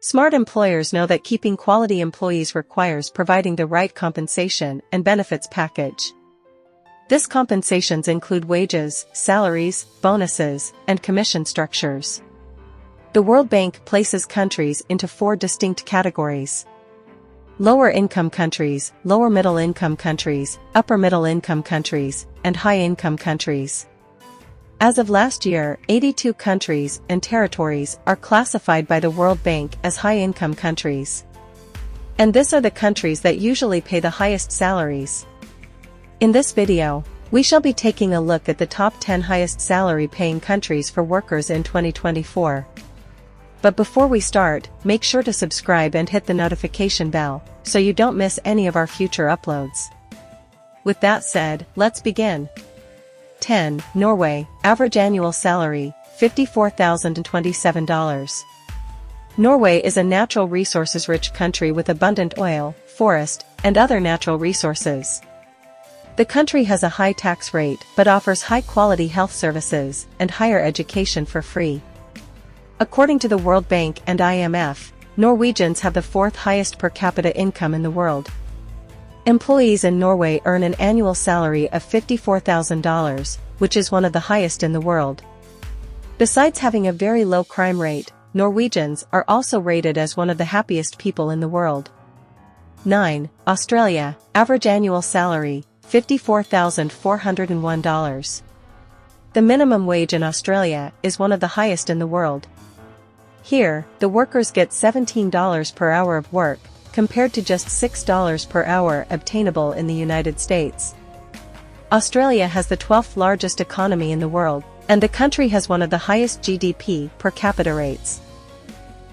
Smart employers know that keeping quality employees requires providing the right compensation and benefits package. This compensations include wages, salaries, bonuses, and commission structures. The World Bank places countries into 4 distinct categories: lower income countries, lower middle income countries, upper middle income countries, and high income countries. As of last year, 82 countries and territories are classified by the World Bank as high-income countries. And these are the countries that usually pay the highest salaries. In this video, we shall be taking a look at the top 10 highest salary-paying countries for workers in 2024. But before we start, make sure to subscribe and hit the notification bell, so you don't miss any of our future uploads. With that said, let's begin. 10. Norway, average annual salary, $54,027. Norway is a natural resources-rich country with abundant oil, forest, and other natural resources. The country has a high tax rate but offers high-quality health services and higher education for free. According to the World Bank and IMF, Norwegians have the 4th highest per capita income in the world. Employees in Norway earn an annual salary of $54,000, which is one of the highest in the world. Besides having a very low crime rate, Norwegians are also rated as one of the happiest people in the world. 9. Australia, average annual salary, $54,401. The minimum wage in Australia is one of the highest in the world. Here, the workers get $17 per hour of work, compared to just $6 per hour obtainable in the United States. Australia has the 12th largest economy in the world, and the country has one of the highest GDP per capita rates.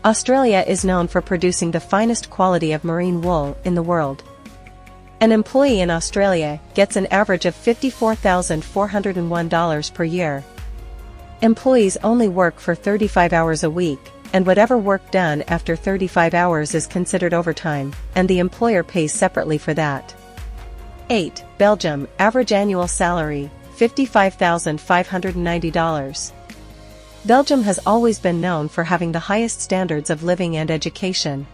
Australia is known for producing the finest quality of marine wool in the world. An employee in Australia gets an average of $54,401 per year. Employees only work for 35 hours a week, and whatever work done after 35 hours is considered overtime, and the employer pays separately for that. 8. Belgium, average annual salary, $55,590. Belgium has always been known for having the highest standards of living and education.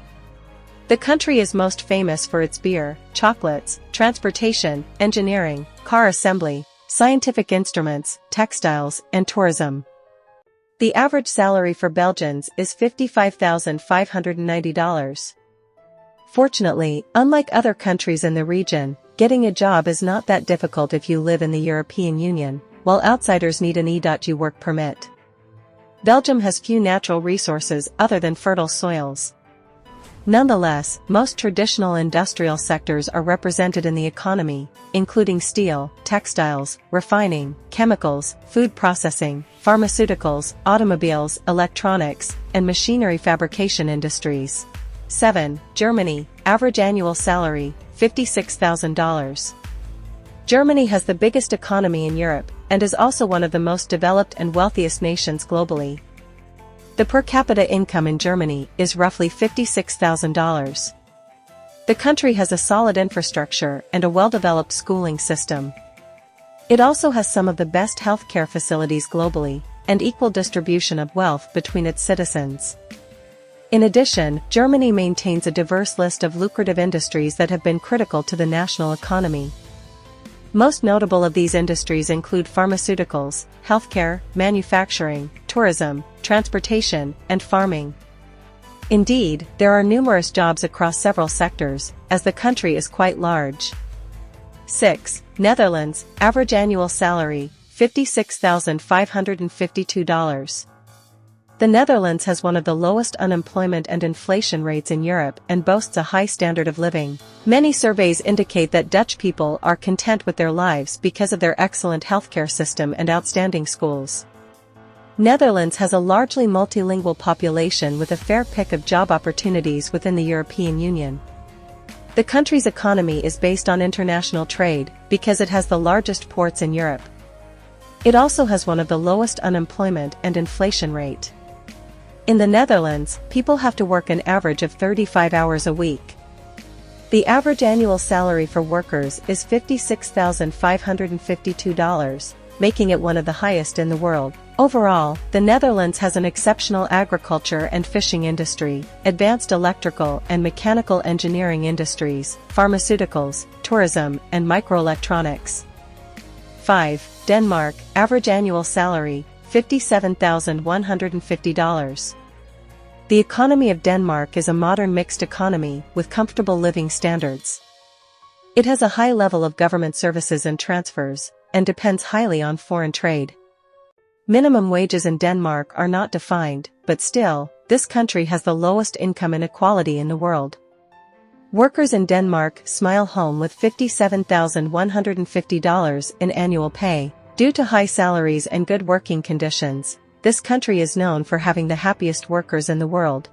The country is most famous for its beer, chocolates, transportation, engineering, car assembly, scientific instruments, textiles, and tourism. The average salary for Belgians is $55,590. Fortunately, unlike other countries in the region, getting a job is not that difficult if you live in the European Union, while outsiders need an EU work permit. Belgium has few natural resources other than fertile soils. Nonetheless, most traditional industrial sectors are represented in the economy, including steel, textiles, refining, chemicals, food processing, pharmaceuticals, automobiles, electronics, and machinery fabrication industries. 7. Germany, average annual salary, $56,000. Germany has the biggest economy in Europe, and is also one of the most developed and wealthiest nations globally. The per capita income in Germany is roughly $56,000. The country has a solid infrastructure and a well-developed schooling system. It also has some of the best healthcare facilities globally, and equal distribution of wealth between its citizens. In addition, Germany maintains a diverse list of lucrative industries that have been critical to the national economy. Most notable of these industries include pharmaceuticals, healthcare, manufacturing, tourism, transportation, and farming. Indeed, there are numerous jobs across several sectors, as the country is quite large. 6. Netherlands, average annual salary, $56,552. The Netherlands has one of the lowest unemployment and inflation rates in Europe and boasts a high standard of living. Many surveys indicate that Dutch people are content with their lives because of their excellent healthcare system and outstanding schools. Netherlands has a largely multilingual population with a fair pick of job opportunities within the European Union. The country's economy is based on international trade because it has the largest ports in Europe. It also has one of the lowest unemployment and inflation rate. In the Netherlands, people have to work an average of 35 hours a week. The average annual salary for workers is $56,552, making it one of the highest in the world. Overall, the Netherlands has an exceptional agriculture and fishing industry, advanced electrical and mechanical engineering industries, pharmaceuticals, tourism, and microelectronics. 5. Denmark, average annual salary, $57,150. The economy of Denmark is a modern mixed economy with comfortable living standards. It has a high level of government services and transfers, and depends highly on foreign trade. Minimum wages in Denmark are not defined, but still, this country has the lowest income inequality in the world. Workers in Denmark smile home with $57,150 in annual pay. Due to high salaries and good working conditions, this country is known for having the happiest workers in the world.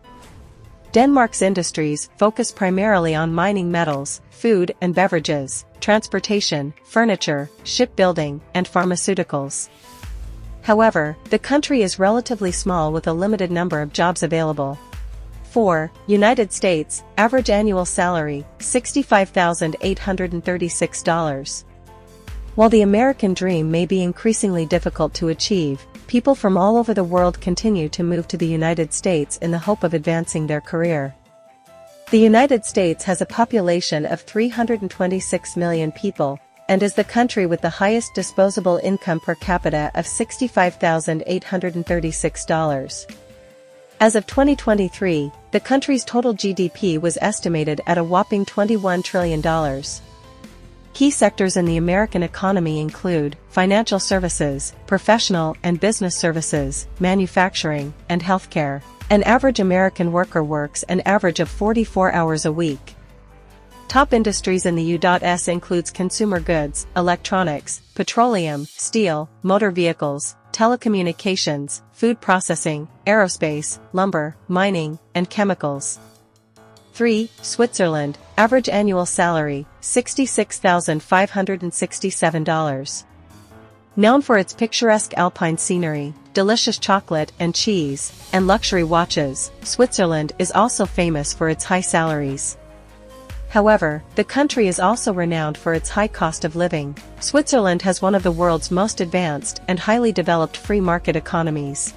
Denmark's industries focus primarily on mining metals, food and beverages, transportation, furniture, shipbuilding, and pharmaceuticals. However, the country is relatively small with a limited number of jobs available. 4. United States, average annual salary, $65,836. While the American dream may be increasingly difficult to achieve, people from all over the world continue to move to the United States in the hope of advancing their career. The United States has a population of 326 million people, and is the country with the highest disposable income per capita of $65,836. As of 2023, the country's total GDP was estimated at a whopping $21 trillion. Key sectors in the American economy include financial services, professional and business services, manufacturing, and healthcare. An average American worker works an average of 44 hours a week. Top industries in the U.S. includes consumer goods, electronics, petroleum, steel, motor vehicles, telecommunications, food processing, aerospace, lumber, mining, and chemicals. 3. Switzerland, average annual salary, $66,567. Known for its picturesque alpine scenery, delicious chocolate and cheese, and luxury watches, Switzerland is also famous for its high salaries. However, the country is also renowned for its high cost of living. Switzerland has one of the world's most advanced and highly developed free market economies.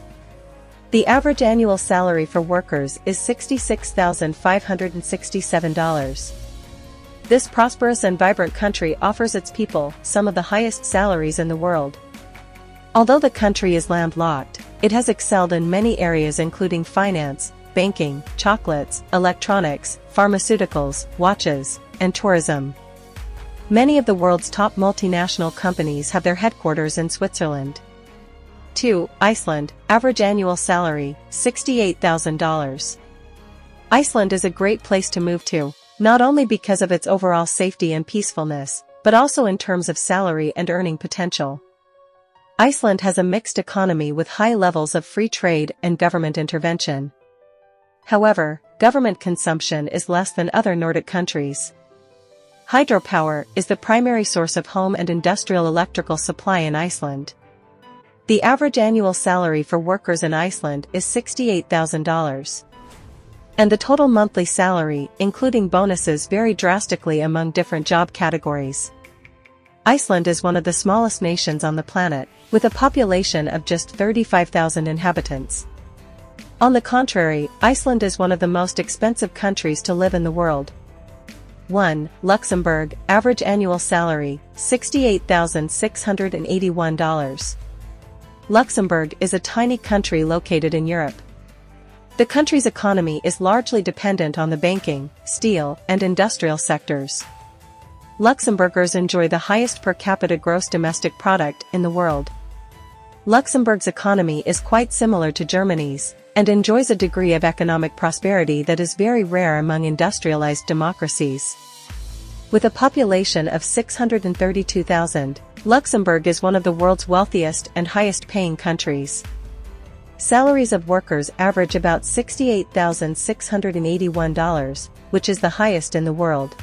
The average annual salary for workers is $66,567. This prosperous and vibrant country offers its people some of the highest salaries in the world. Although the country is landlocked, it has excelled in many areas including finance, banking, chocolates, electronics, pharmaceuticals, watches, and tourism. Many of the world's top multinational companies have their headquarters in Switzerland. 2. Iceland, average annual salary, $68,000. Iceland is a great place to move to, not only because of its overall safety and peacefulness, but also in terms of salary and earning potential. Iceland has a mixed economy with high levels of free trade and government intervention. However, government consumption is less than other Nordic countries. Hydropower is the primary source of home and industrial electrical supply in Iceland. The average annual salary for workers in Iceland is $68,000. And the total monthly salary, including bonuses, vary drastically among different job categories. Iceland is one of the smallest nations on the planet, with a population of just 35,000 inhabitants. On the contrary, Iceland is one of the most expensive countries to live in the world. 1. Luxembourg, average annual salary, $68,681. Luxembourg is a tiny country located in Europe. The country's economy is largely dependent on the banking, steel, and industrial sectors. Luxembourgers enjoy the highest per capita gross domestic product in the world. Luxembourg's economy is quite similar to Germany's, and enjoys a degree of economic prosperity that is very rare among industrialized democracies. With a population of 632,000, Luxembourg is one of the world's wealthiest and highest-paying countries. Salaries of workers average about $68,681, which is the highest in the world.